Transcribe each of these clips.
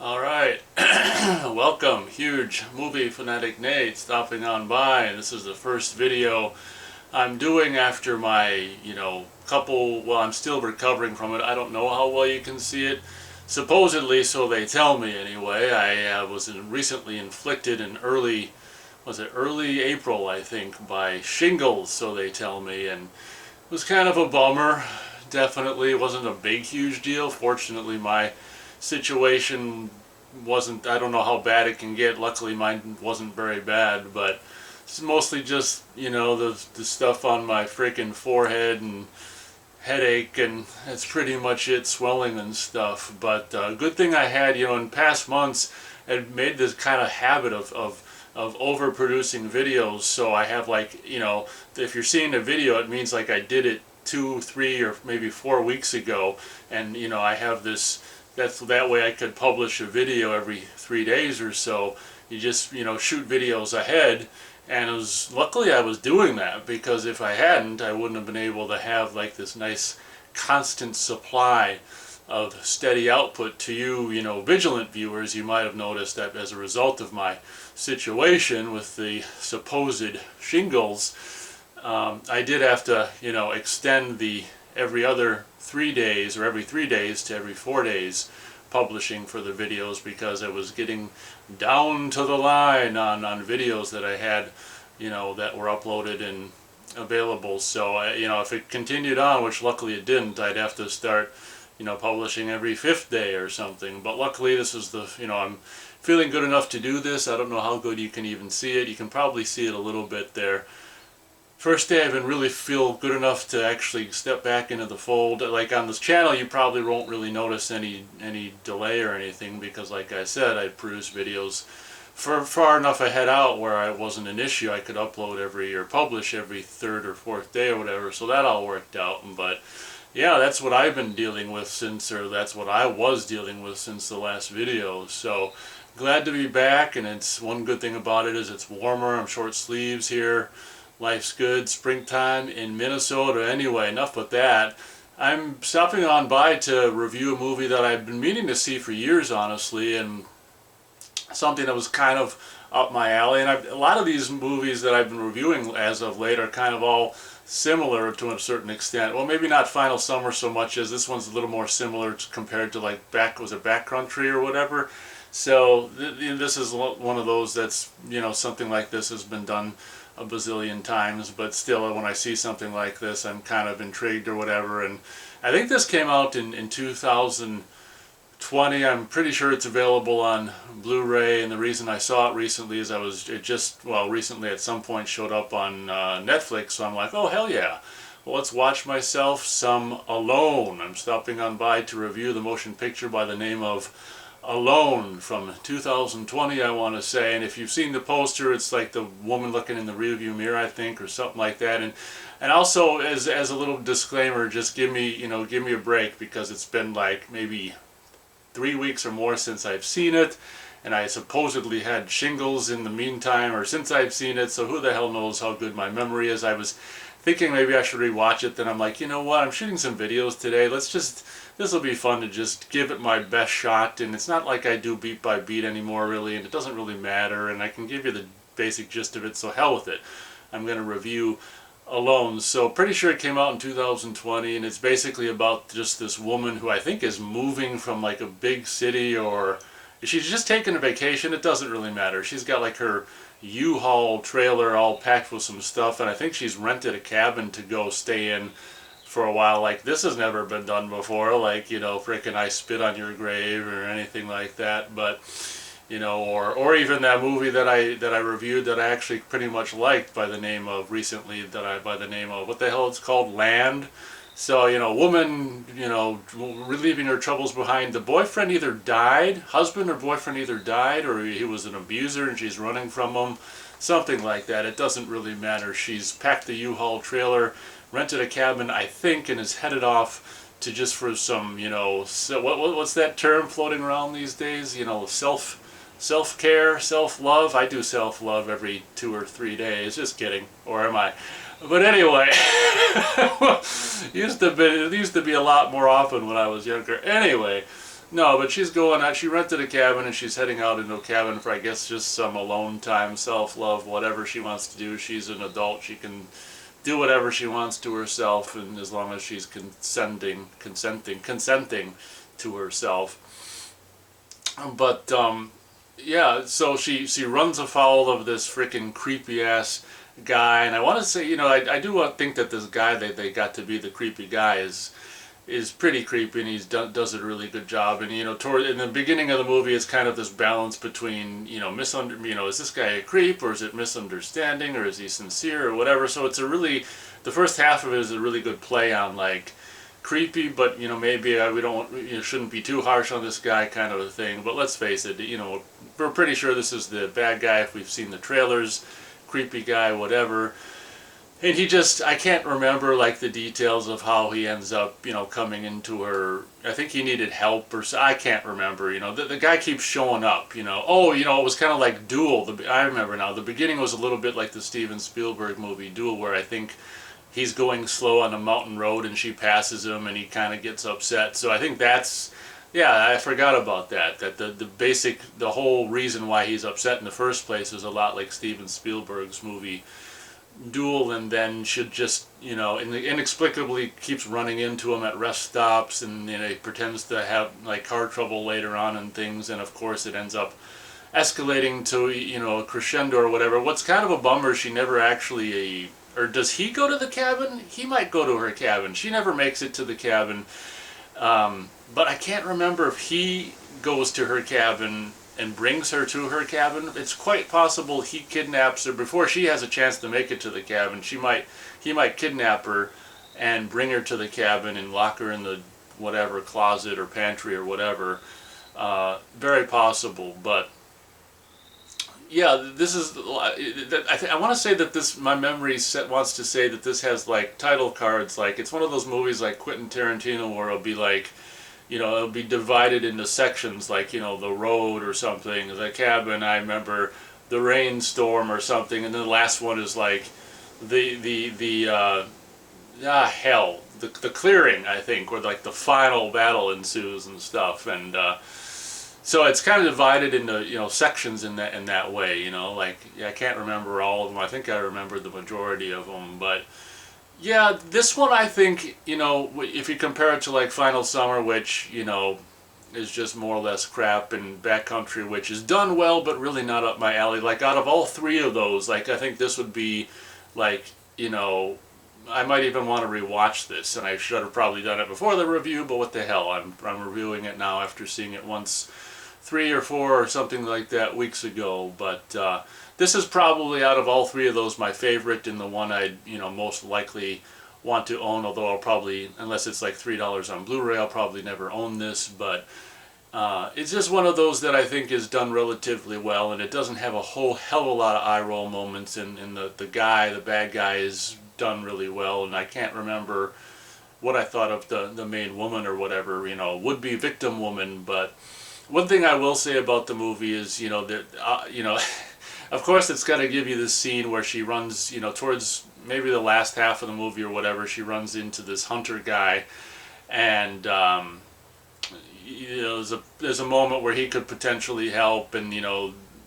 All right, welcome, huge movie fanatic Nate, stopping on by. This is the first video I'm doing after my, well, I'm still recovering from it. I don't know how well you can see it. Supposedly, so they tell me anyway. I was recently inflicted in early April, I think, by shingles, so they tell me, and it was kind of a bummer. Definitely, it wasn't a big, huge deal. Fortunately, my situation wasn't, I don't know how bad it can get. Luckily mine wasn't very bad, but it's mostly just, the stuff on my freaking forehead and headache, and that's pretty much it, swelling and stuff. But good thing I had, in past months, I'd made this kind of habit of overproducing videos. So I have, like, if you're seeing a video, it means like I did it 2, 3, or maybe 4 weeks ago, and I have this. That way I could publish a video every 3 days or so. You just shoot videos ahead, and luckily I was doing that, because if I hadn't, I wouldn't have been able to have like this nice constant supply of steady output to you, vigilant viewers. You might have noticed that as a result of my situation with the supposed shingles, I did have to, extend the every other 3 days, or every 3 days, to every 4 days publishing for the videos, because I was getting down to the line on videos that I had, that were uploaded and available. So, if it continued on, which luckily it didn't, I'd have to start, publishing every 5th day or something. But luckily this is I'm feeling good enough to do this. I don't know how good you can even see it. You can probably see it a little bit there. First day I've been really feel good enough to actually step back into the fold. Like on this channel, you probably won't really notice any delay or anything, because like I said, I produce videos for far enough ahead out where it wasn't an issue. I could upload or publish every 3rd or 4th day or whatever, so that all worked out. But yeah, that's what I've been dealing with that's what I was dealing with since the last video. So glad to be back, and it's one good thing about it is it's warmer. I'm short sleeves here. Life's good. Springtime in Minnesota. Anyway, enough with that. I'm stopping on by to review a movie that I've been meaning to see for years, honestly, and something that was kind of up my alley. And a lot of these movies that I've been reviewing as of late are kind of all similar to a certain extent. Well, maybe not Final Summer so much, as this one's a little more similar compared to like Backcountry or whatever. So this is one of those that's, something like this has been done a bazillion times, but still, when I see something like this, I'm kind of intrigued or whatever. And I think this came out in 2020. I'm pretty sure it's available on Blu-ray, and the reason I saw it recently is recently at some point showed up on Netflix, so I'm like, oh hell yeah. Well, let's watch myself some Alone. I'm stopping on by to review the motion picture by the name of Alone from 2020, I want to say. And if you've seen the poster, it's like the woman looking in the rearview mirror, I think, or something like that. And also, as a little disclaimer, just give me a break, because it's been like maybe 3 weeks or more since I've seen it, and I supposedly had shingles in the meantime, or since I've seen it, so who the hell knows how good my memory is. I was thinking maybe I should rewatch it, then I'm like, you know what, I'm shooting some videos today, this will be fun to just give it my best shot. And it's not like I do beat by beat anymore, really, and it doesn't really matter, and I can give you the basic gist of it, so hell with it. I'm going to review Alone. So pretty sure it came out in 2020, and it's basically about just this woman who I think is moving from like a big city, or she's just taking a vacation. It doesn't really matter. She's got like her U-Haul trailer all packed with some stuff, and I think she's rented a cabin to go stay in for a while. Like, this has never been done before, like, frickin' I Spit on Your Grave or anything like that. But or even that movie that I reviewed that I actually pretty much liked by the name of recently, by the name of, what the hell it's called, Land. So, woman, relieving her troubles behind. The boyfriend either died, husband or boyfriend either died, or he was an abuser and she's running from him. Something like that. It doesn't really matter. She's packed the U-Haul trailer, rented a cabin, I think, and is headed off to just for some, what's that term floating around these days? Self-care, self-love. I do self-love every 2 or 3 days. Just kidding. Or am I? But anyway, it used to be a lot more often when I was younger. Anyway, No, but she's going out. She rented a cabin and she's heading out into a cabin for, I guess, just some alone time, self-love, whatever she wants to do. She's an adult. She can do whatever she wants to herself, and as long as she's consenting to herself. But yeah, so she runs afoul of this freaking creepy ass guy, and I want to say, I do think that this guy that they got to be the creepy guy is pretty creepy, and does a really good job. And toward in the beginning of the movie, it's kind of this balance between is this guy a creep, or is it misunderstanding, or is he sincere, or whatever. So it's the first half of it is a really good play on like creepy, but maybe we don't shouldn't be too harsh on this guy kind of a thing. But let's face it, we're pretty sure this is the bad guy if we've seen the trailers. Creepy guy, whatever. And I can't remember like the details of how he ends up, coming into her. I think he needed help or so. I can't remember, the guy keeps showing up, it was kind of like Duel. I remember now, the beginning was a little bit like the Steven Spielberg movie Duel, where I think he's going slow on a mountain road and she passes him and he kind of gets upset. So I think I forgot about that. That the whole reason why he's upset in the first place is a lot like Steven Spielberg's movie Duel, and then should just inexplicably keeps running into him at rest stops, and he pretends to have like car trouble later on and things, and of course it ends up escalating to a crescendo or whatever. What's kind of a bummer, she never actually or does he go to the cabin? He might go to her cabin. She never makes it to the cabin, but I can't remember if he goes to her cabin and brings her to her cabin. It's quite possible he kidnaps her before she has a chance to make it to the cabin. He might kidnap her and bring her to the cabin and lock her in the whatever closet or pantry or whatever. Very possible, but yeah, this is. I want to say that my memory wants to say that this has like title cards. Like it's one of those movies like Quentin Tarantino where it'll be like, it'll be divided into sections, like, the road or something, the cabin, I remember, the rainstorm or something, and then the last one is like hell, the clearing, I think, where like the final battle ensues and stuff. And so it's kind of divided into, sections in that way, I can't remember all of them. I think I remember the majority of them, but yeah, this one I think, if you compare it to like Final Summer, which, is just more or less crap, and Backcountry, which is done well but really not up my alley. Like out of all three of those, like I think this would be like, I might even want to rewatch this, and I should have probably done it before the review, but what the hell, I'm reviewing it now after seeing it once 3 or 4 or something like that weeks ago. But this is probably out of all three of those my favorite, and the one I'd most likely want to own, although I'll probably, unless it's like $3 on Blu-ray, I'll probably never own this. But it's just one of those that I think is done relatively well, and it doesn't have a whole hell of a lot of eye roll moments, and the bad guy is done really well. And I can't remember what I thought of the main woman or whatever, would-be victim woman. But one thing I will say about the movie is, that of course it's got to give you this scene where she runs, towards maybe the last half of the movie or whatever, she runs into this hunter guy, and there's a moment where he could potentially help, and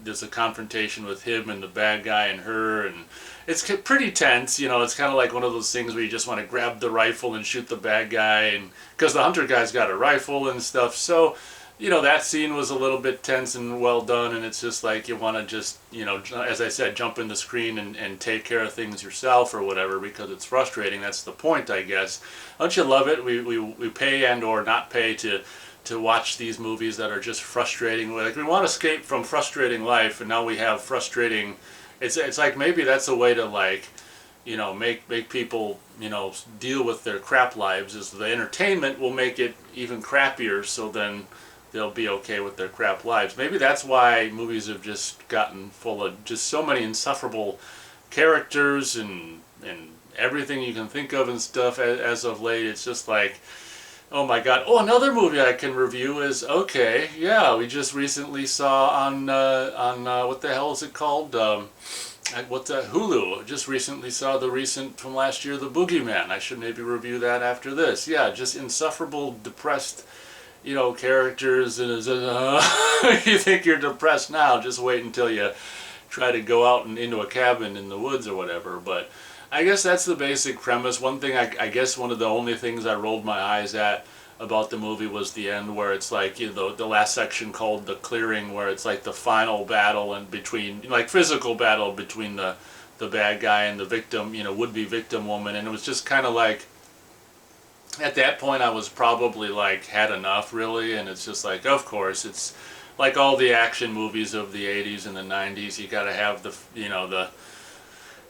there's a confrontation with him and the bad guy and her, and it's pretty tense. It's kind of like one of those things where you just want to grab the rifle and shoot the bad guy, and because the hunter guy's got a rifle and stuff. So that scene was a little bit tense and well done, and it's just like you want to just, as I said, jump in the screen and take care of things yourself or whatever, because it's frustrating. That's the point, I guess. Don't you love it? We pay and or not pay to watch these movies that are just frustrating. Like, we want to escape from frustrating life, and now we have frustrating. It's like maybe that's a way to, like, make people, deal with their crap lives, is the entertainment will make it even crappier, so then they'll be okay with their crap lives. Maybe that's why movies have just gotten full of just so many insufferable characters and everything you can think of and stuff as of late. It's just like, oh my god. Oh, another movie I can review is, we just recently saw on what the hell is it called? Hulu. Just recently saw the recent from last year, The Boogeyman. I should maybe review that after this. Yeah, just insufferable, depressed you know, characters, and you think you're depressed now. Just wait until you try to go out and into a cabin in the woods or whatever. But I guess that's the basic premise. One thing, I guess one of the only things I rolled my eyes at about the movie was the end, where it's like, you know, the last section called The Clearing, where it's like the final battle and between, like, physical battle between the bad guy and the victim, you know, would-be victim woman. And it was just kind of like, at that point I was probably like had enough, really. And it's just like, of course, it's like all the action movies of the 80s and the 90s, you got to have the, you know, the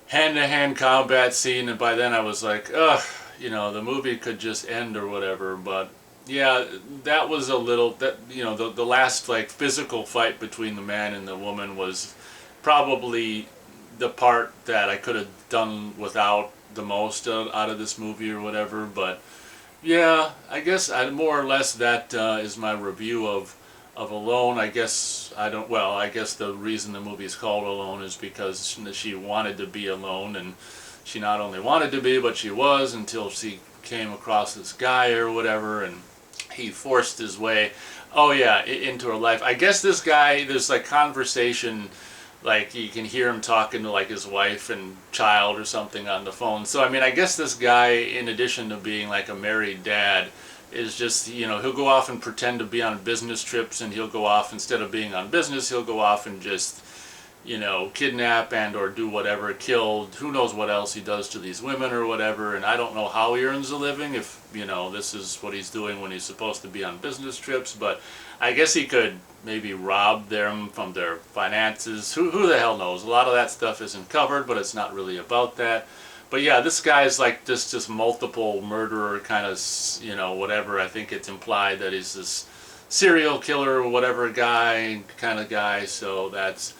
hand-to-hand combat scene. And by then I was like, ugh, you know, the movie could just end or whatever. But yeah, that was a little, that, you know, the last like physical fight between the man and the woman was probably the part that I could have done without the most out of this movie or whatever. But yeah, I guess more or less that is my review of Alone. I guess I guess the reason the movie is called Alone is because she wanted to be alone, and she not only wanted to be, but she was, until she came across this guy or whatever, and he forced his way, oh yeah, into her life. I guess this guy, there's like conversation, like you can hear him talking to like his wife and child or something on the phone. So I mean, I guess this guy, in addition to being like a married dad, is just, you know, he'll go off and pretend to be on business trips, and he'll go off, instead of being on business, he'll go off and just, you know, kidnap and or do whatever, kill, who knows what else he does to these women or whatever. And I don't know how he earns a living, if, you know, this is what he's doing when he's supposed to be on business trips. But I guess he could maybe rob them from their finances. Who the hell knows? A lot of that stuff isn't covered, but it's not really about that. But yeah, this guy's like this just multiple murderer kind of, you know, whatever. I think it's implied that he's this serial killer or whatever guy, kind of guy. So that's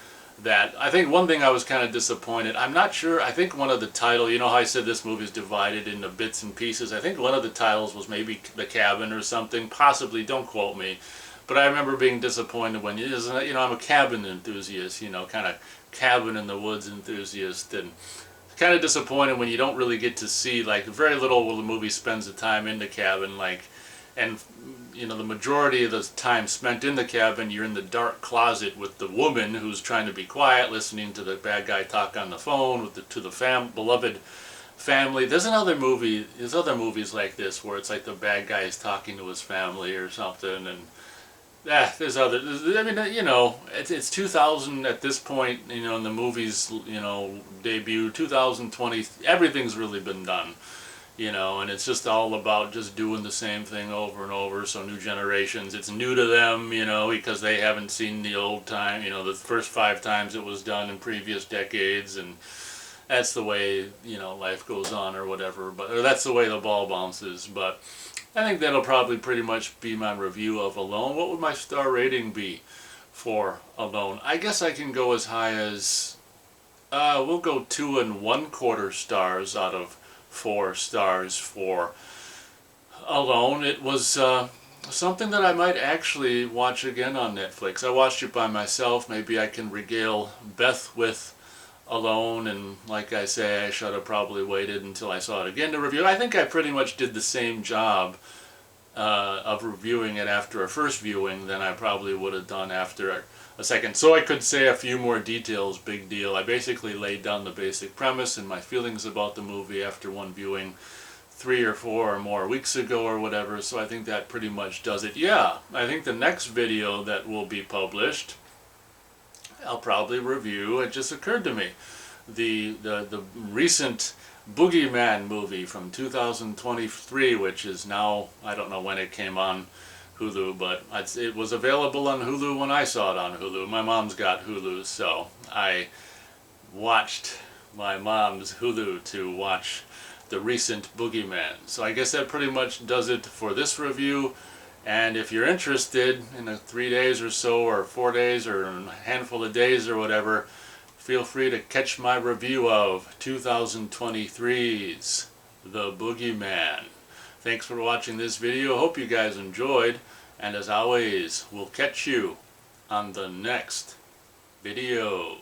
that. I think one thing I was kind of disappointed, I'm not sure, I think one of the titles, you know how I said this movie is divided into bits and pieces? I think one of the titles was maybe The Cabin or something, possibly, don't quote me. But I remember being disappointed when, you know, I'm a cabin enthusiast, you know, kind of cabin in the woods enthusiast, and kind of disappointed when you don't really get to see, like, very little of the movie spends the time in the cabin, like, and, you know, the majority of the time spent in the cabin, you're in the dark closet with the woman who's trying to be quiet, listening to the bad guy talk on the phone with to the beloved family. There's other movies like this where it's like the bad guy is talking to his family or something, and I mean, you know, it's 2000 at this point, you know, in the movie's, you know, debut, 2020, everything's really been done, you know, and it's just all about just doing the same thing over and over. So new generations, it's new to them, you know, because they haven't seen the old time, you know, the first 5 times it was done in previous decades, and that's the way, you know, life goes on or whatever, or that's the way the ball bounces. But I think that'll probably pretty much be my review of Alone. What would my star rating be for Alone? I guess I can go as high as, we'll go 2 1/4 stars out of 4 stars for Alone. It was something that I might actually watch again on Netflix. I watched it by myself. Maybe I can regale Beth with Alone, and like I say, I should have probably waited until I saw it again to review. I think I pretty much did the same job of reviewing it after a first viewing than I probably would have done after a second. So I could say a few more details, big deal. I basically laid down the basic premise and my feelings about the movie after one viewing 3 or 4 or more weeks ago or whatever, so I think that pretty much does it. Yeah, I think the next video that will be published, I'll probably review, it just occurred to me, the recent Boogeyman movie from 2023, which is now, I don't know when it came on Hulu, but it was available on Hulu when I saw it on Hulu. My mom's got Hulu, so I watched my mom's Hulu to watch the recent Boogeyman. So I guess that pretty much does it for this review. And if you're interested in 3 days or so, or 4 days, or a handful of days or whatever, feel free to catch my review of 2023's The Boogeyman. Thanks for watching this video. Hope you guys enjoyed. And as always, we'll catch you on the next video.